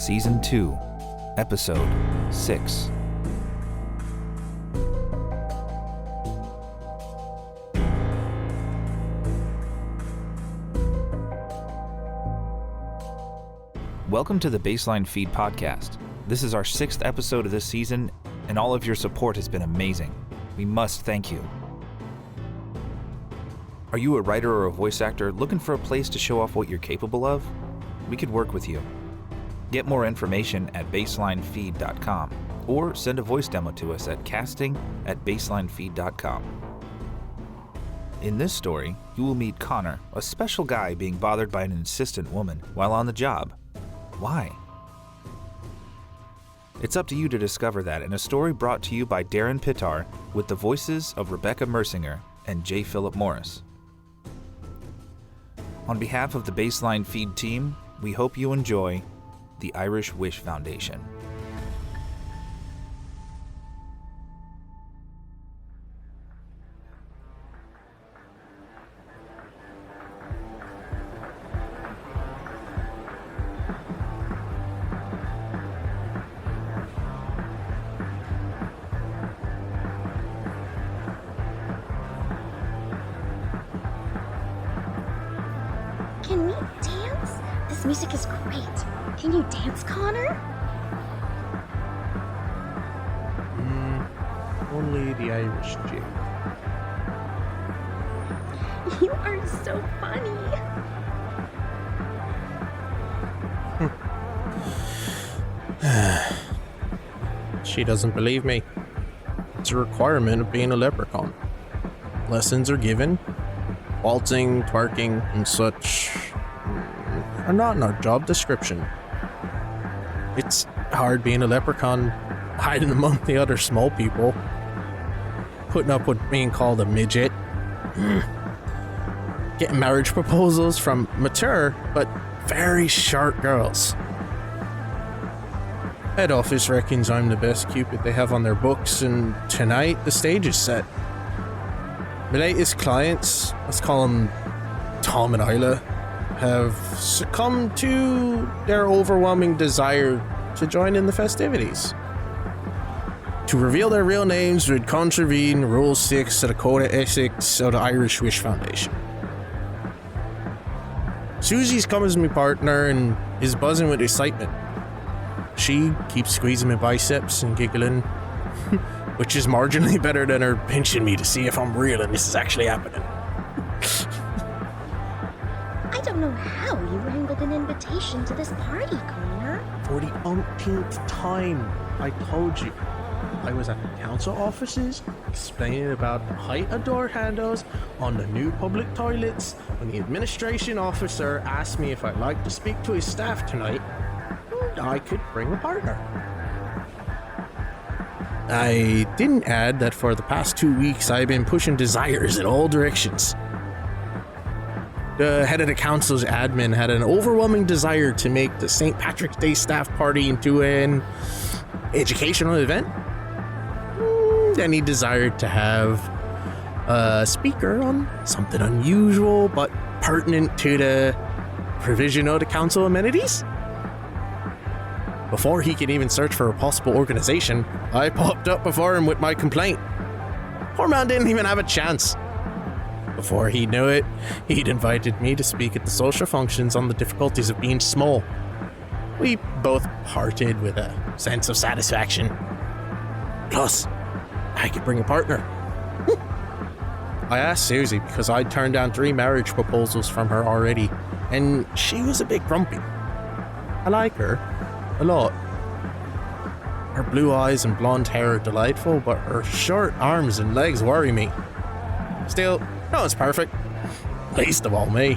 Season 2, Episode 6. Welcome to the Baseline Feed podcast. This is our 6th episode of this season, and all of your support has been amazing. We must thank you. Are you a writer or a voice actor looking for a place to show off what you're capable of? We could work with you. Get more information at baselinefeed.com or send a voice demo to us at casting@baselinefeed.com. In this story, you will meet Connor, a special guy being bothered by an insistent woman while on the job. Why? It's up to you to discover that in a story brought to you by Deryn Pittar with the voices of Rebecca Mersinger and J. Phillip Morris. On behalf of the Baseline Feed team, we hope you enjoy the Irish Wish Foundation. Can we dance? This music is great. Can you dance, Connor? Only the Irish jig. You are so funny. She doesn't believe me. It's a requirement of being a leprechaun. Lessons are given. Waltzing, twerking, and such are not in our job description. It's hard being a leprechaun, hiding among the other small people, putting up with being called a midget, getting marriage proposals from mature but very short girls. Head office reckons I'm the best Cupid they have on their books, and tonight the stage is set. My latest clients, let's call them Tom and Isla, have succumbed to their overwhelming desire to join in the festivities. To reveal their real names would contravene Rule 6 of the Code of Ethics of the Irish Wish Foundation. Susie's come as my partner and is buzzing with excitement. She keeps squeezing my biceps and giggling, which is marginally better than her pinching me to see if I'm real and this is actually happening. I don't know how you wrangled an invitation to this party, Connor. For the umpteenth time, I told you. I was at the council offices explaining about the height of door handles on the new public toilets when the administration officer asked me if I'd like to speak to his staff tonight. I could bring a partner. I didn't add that for the past 2 weeks I've been pushing desires in all directions. The head of the council's admin had an overwhelming desire to make the St. Patrick's Day staff party into an educational event. Then he desired to have a speaker on something unusual but pertinent to the provision of the council amenities. Before he could even search for a possible organization, I popped up before him with my complaint. Poor man didn't even have a chance. Before he knew it, he'd invited me to speak at the social functions on the difficulties of being small. We both parted with a sense of satisfaction. Plus, I could bring a partner. I asked Suzie because I'd turned down 3 marriage proposals from her already, and she was a bit grumpy. I like her a lot. Her blue eyes and blonde hair are delightful, but her short arms and legs worry me. Still, no one's perfect. Least of all me.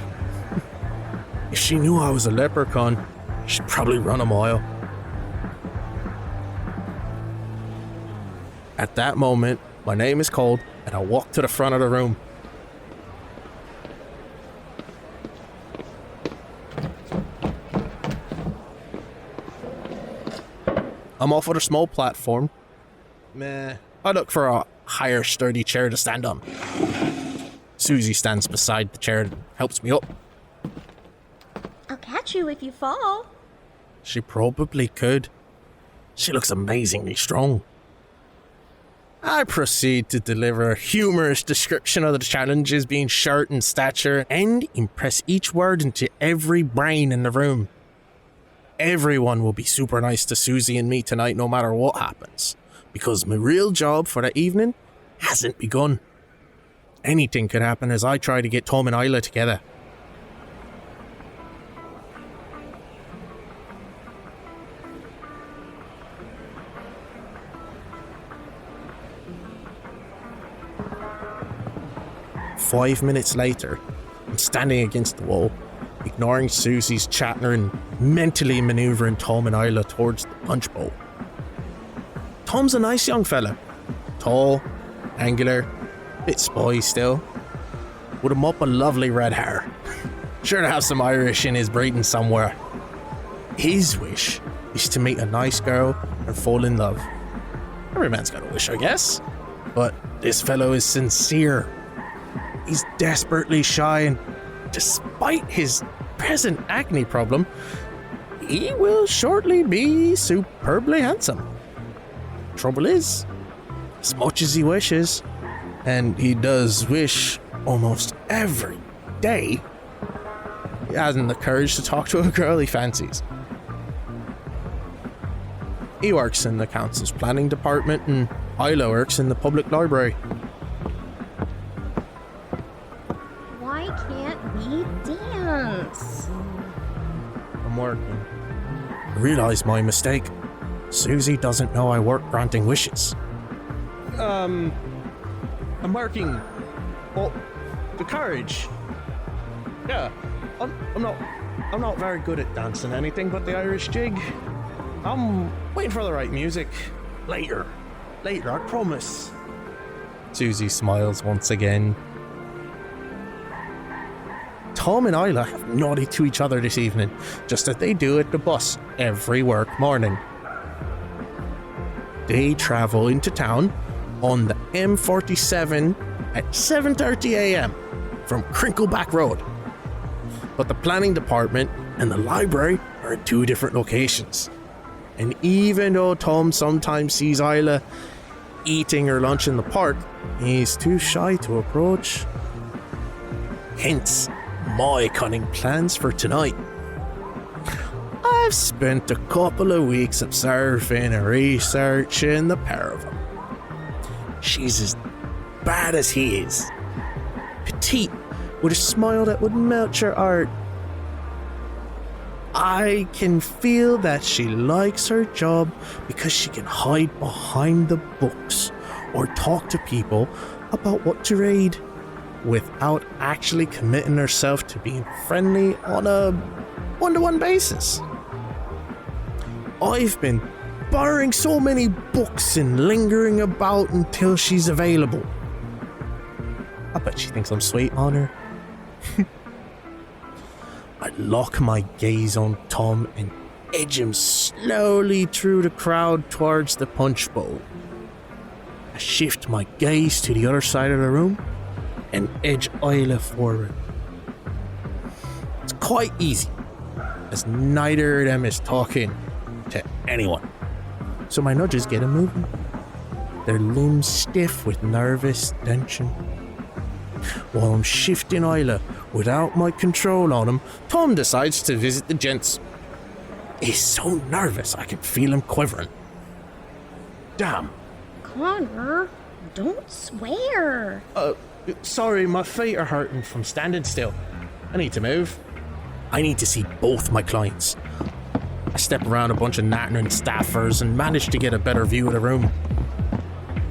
If she knew I was a leprechaun, she'd probably run a mile. At that moment, my name is called, and I walk to the front of the room. I'm off with a small platform. I look for a higher, sturdy chair to stand on. Suzie stands beside the chair and helps me up. I'll catch you if you fall. She probably could. She looks amazingly strong. I proceed to deliver a humorous description of the challenges, being short in stature, and impress each word into every brain in the room. Everyone will be super nice to Suzie and me tonight no matter what happens, because my real job for the evening hasn't begun. Anything could happen as I try to get Tom and Isla together. "5 minutes later, I'm standing against the wall, ignoring Susie's chatter and mentally maneuvering Tom and Isla towards the punch bowl. Tom's a nice young fella. Tall, angular, bit spy still, with a mop of lovely red hair. Sure to have some Irish in his breeding somewhere. His wish is to meet a nice girl and fall in love. Every man's got a wish, I guess. But this fellow is sincere. He's desperately shy, and despite his present acne problem, he will shortly be superbly handsome. Trouble is, as much as he wishes, and he does wish almost every day, he hasn't the courage to talk to a girl he fancies. He works in the council's planning department, and Isla works in the public library. Why can't we dance? I'm working. I realize my mistake. Suzie doesn't know I work granting wishes. I'm working. Well, the courage. Yeah, I'm not very good at dancing anything but the Irish jig. I'm waiting for the right music. Later, I promise. Suzie smiles once again. Tom and Isla have nodded to each other this evening, just as they do at the bus every work morning. They travel into town on the M47 at 7:30 a.m. from Crinkleback Road. But the planning department and the library are in two different locations. And even though Tom sometimes sees Isla eating her lunch in the park, he's too shy to approach. Hence, my cunning plans for tonight. I've spent a couple of weeks observing and researching the pair of them. She's as bad as he is. Petite, with a smile that would melt your heart. I can feel that she likes her job because she can hide behind the books or talk to people about what to read without actually committing herself to being friendly on a one-to-one basis. I've been borrowing so many books and lingering about until she's available. I bet she thinks I'm sweet on her. I lock my gaze on Tom and edge him slowly through the crowd towards the punch bowl. I shift my gaze to the other side of the room and edge Isla forward. It's quite easy, as neither of them is talking to anyone. So my nudges get them moving, their limbs stiff with nervous tension. While I'm shifting Isla without my control on him, Tom decides to visit the gents. He's so nervous I can feel him quivering. Damn. Connor, don't swear. Sorry, my feet are hurting from standing still. I need to move. I need to see both my clients. I step around a bunch of nattering staffers and manage to get a better view of the room.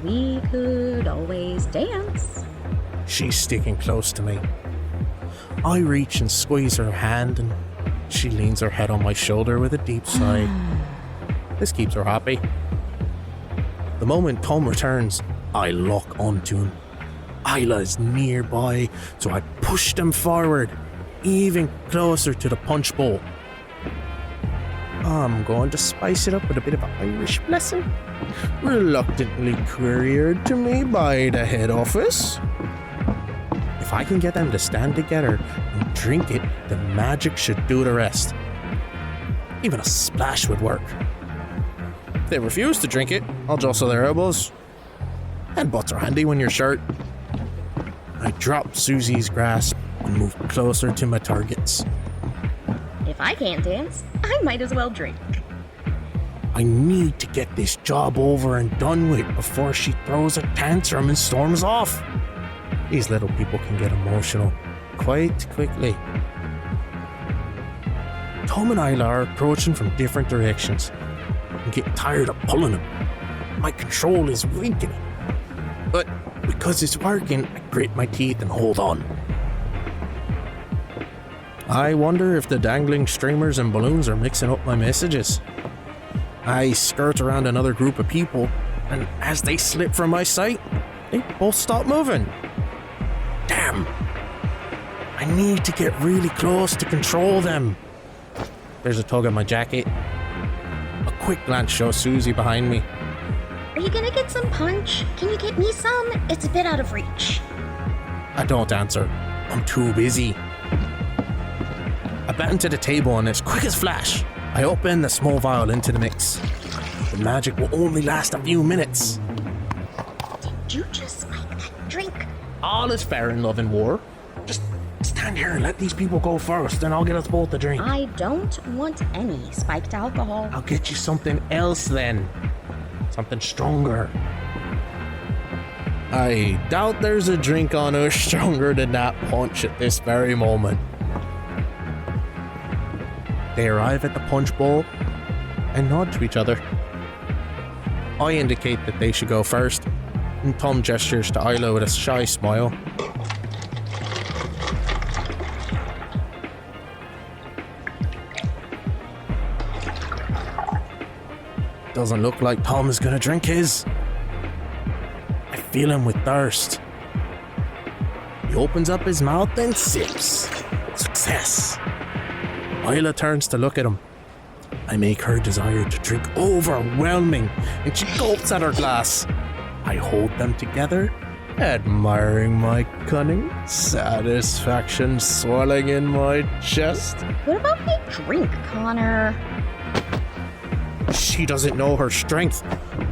We could always dance. She's sticking close to me. I reach and squeeze her hand, and she leans her head on my shoulder with a deep sigh. This keeps her happy. The moment Tom returns, I lock onto him. Isla is nearby, so I push them forward, even closer to the punch bowl. I'm going to spice it up with a bit of an Irish blessing, reluctantly couriered to me by the head office. If I can get them to stand together and drink it, the magic should do the rest. Even a splash would work. If they refuse to drink it, I'll jostle their elbows. And butts are handy when you're short. I drop Susie's grasp and move closer to my targets. If I can't dance, I might as well drink. I need to get this job over and done with before she throws a tantrum and storms off. These little people can get emotional quite quickly. Tom and Isla are approaching from different directions. I'm getting tired of pulling them. My control is weakening. But because it's working, I grit my teeth and hold on. I wonder if the dangling streamers and balloons are mixing up my messages. I skirt around another group of people, and as they slip from my sight, they both stop moving. Damn! I need to get really close to control them. There's a tug at my jacket. A quick glance shows Suzie behind me. Are you gonna get some punch? Can you get me some? It's a bit out of reach. I don't answer. I'm too busy. I bat into the table and as quick as flash, I open the small vial into the mix. The magic will only last a few minutes. Did you just spike that drink? All is fair in love and war. Just stand here and let these people go first, and I'll get us both a drink. I don't want any spiked alcohol. I'll get you something else then. Something stronger. I doubt there's a drink on us stronger than that punch at this very moment. They arrive at the punch bowl and nod to each other. I indicate that they should go first, and Tom gestures to Isla with a shy smile. Doesn't look like Tom is gonna drink his. I feel him with thirst. He opens up his mouth and sips. Success. Isla turns to look at him. I make her desire to drink overwhelming, and she gulps at her glass. I hold them together, admiring my cunning, satisfaction swelling in my chest. What about my drink, Connor? She doesn't know her strength.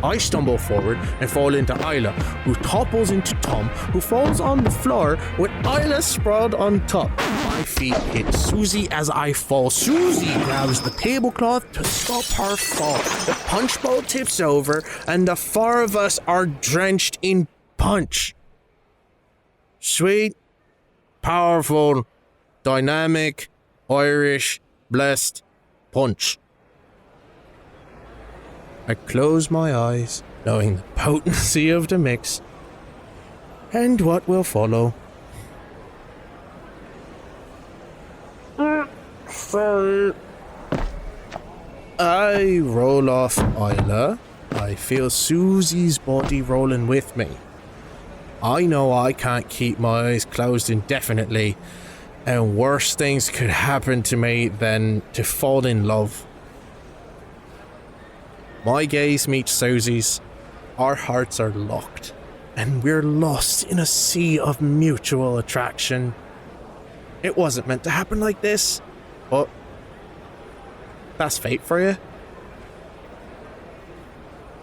I stumble forward and fall into Isla, who topples into Tom, who falls on the floor with Isla sprawled on top. My feet hit Suzie as I fall. Suzie grabs the tablecloth to stop her fall. The punch bowl tips over, and the four of us are drenched in punch. Sweet, powerful, dynamic, Irish, blessed punch. I close my eyes, knowing the potency of the mix, and what will follow. I roll off Isla. I feel Susie's body rolling with me. I know I can't keep my eyes closed indefinitely, and worse things could happen to me than to fall in love. My gaze meets Susie's. Our hearts are locked, and we're lost in a sea of mutual attraction. It wasn't meant to happen like this, but that's fate for you.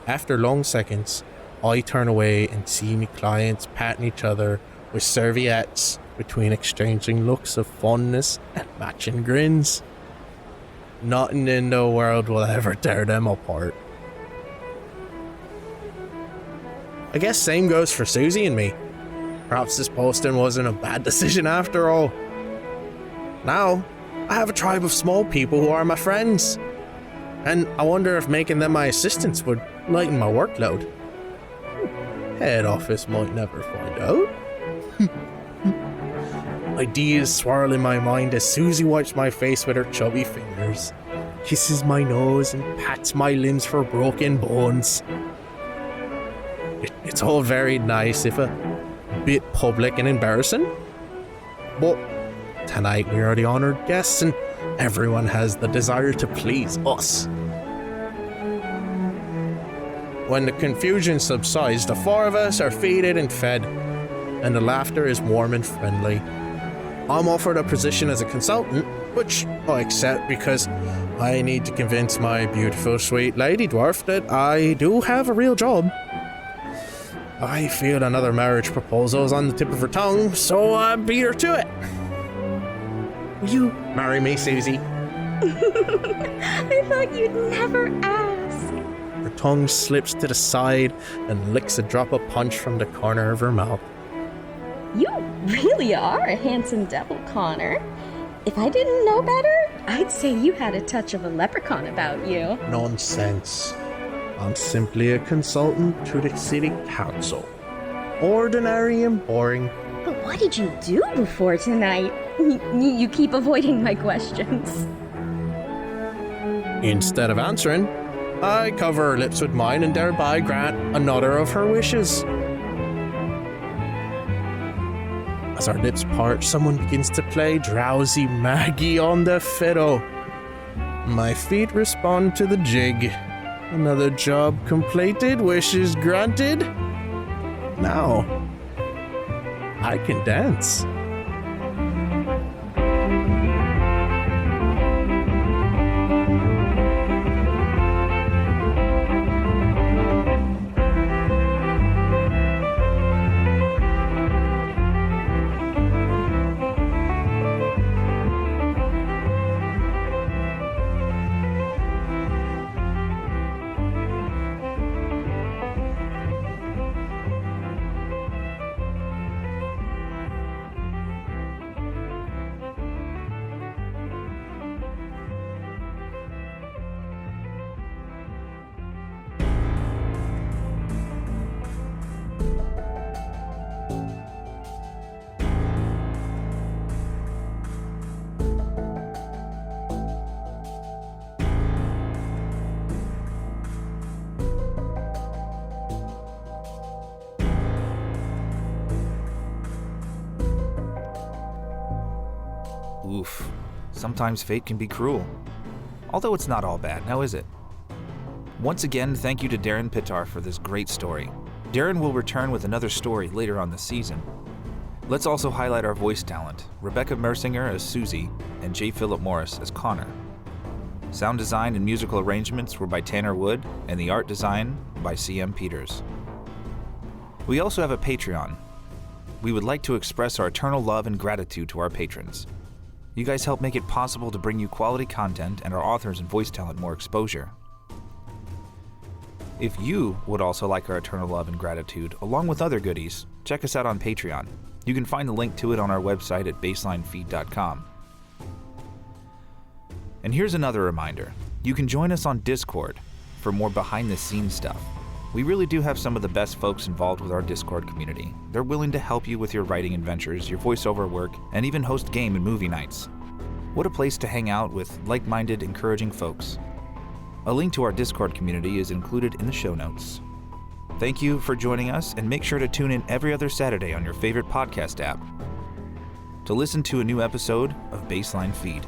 After long seconds, I turn away and see me clients patting each other with serviettes between exchanging looks of fondness and matching grins. Nothing in the world will ever tear them apart. I guess same goes for Suzie and me. Perhaps this posting wasn't a bad decision after all. Now, I have a tribe of small people who are my friends. And I wonder if making them my assistants would lighten my workload. Head office might never find out. Ideas swirl in my mind as Suzie wipes my face with her chubby fingers, kisses my nose and pats my limbs for broken bones. It's all very nice, if a bit public and embarrassing. But tonight we are the honored guests and everyone has the desire to please us. When the confusion subsides, the four of us are feeded and fed, and the laughter is warm and friendly. I'm offered a position as a consultant, which I accept because I need to convince my beautiful, sweet lady dwarf that I do have a real job. I feel another marriage proposal is on the tip of her tongue, so I beat her to it. Will you marry me, Suzie? I thought you'd never ask. Her tongue slips to the side and licks a drop of punch from the corner of her mouth. You really are a handsome devil, Connor. If I didn't know better, I'd say you had a touch of a leprechaun about you. Nonsense. I'm simply a consultant to the city council. Ordinary and boring. But what did you do before tonight? You keep avoiding my questions. Instead of answering, I cover her lips with mine and thereby grant another of her wishes. As our lips part, someone begins to play drowsy Maggie on the fiddle. My feet respond to the jig. Another job completed, wishes granted. Now, I can dance. Oof. Sometimes fate can be cruel. Although it's not all bad, now is it? Once again, thank you to Deryn Pittar for this great story. Deryn will return with another story later on this season. Let's also highlight our voice talent, Rebecca Mersinger as Suzie and J. Phillip Morris as Connor. Sound design and musical arrangements were by Tanner Wood, and the art design by C.M. Peters. We also have a Patreon. We would like to express our eternal love and gratitude to our patrons. You guys help make it possible to bring you quality content and our authors and voice talent more exposure. If you would also like our eternal love and gratitude, along with other goodies, check us out on Patreon. You can find the link to it on our website at baselinefeed.com. And here's another reminder. You can join us on Discord for more behind-the-scenes stuff. We really do have some of the best folks involved with our Discord community. They're willing to help you with your writing adventures, your voiceover work, and even host game and movie nights. What a place to hang out with like-minded, encouraging folks. A link to our Discord community is included in the show notes. Thank you for joining us, and make sure to tune in every other Saturday on your favorite podcast app to listen to a new episode of Baseline Feed.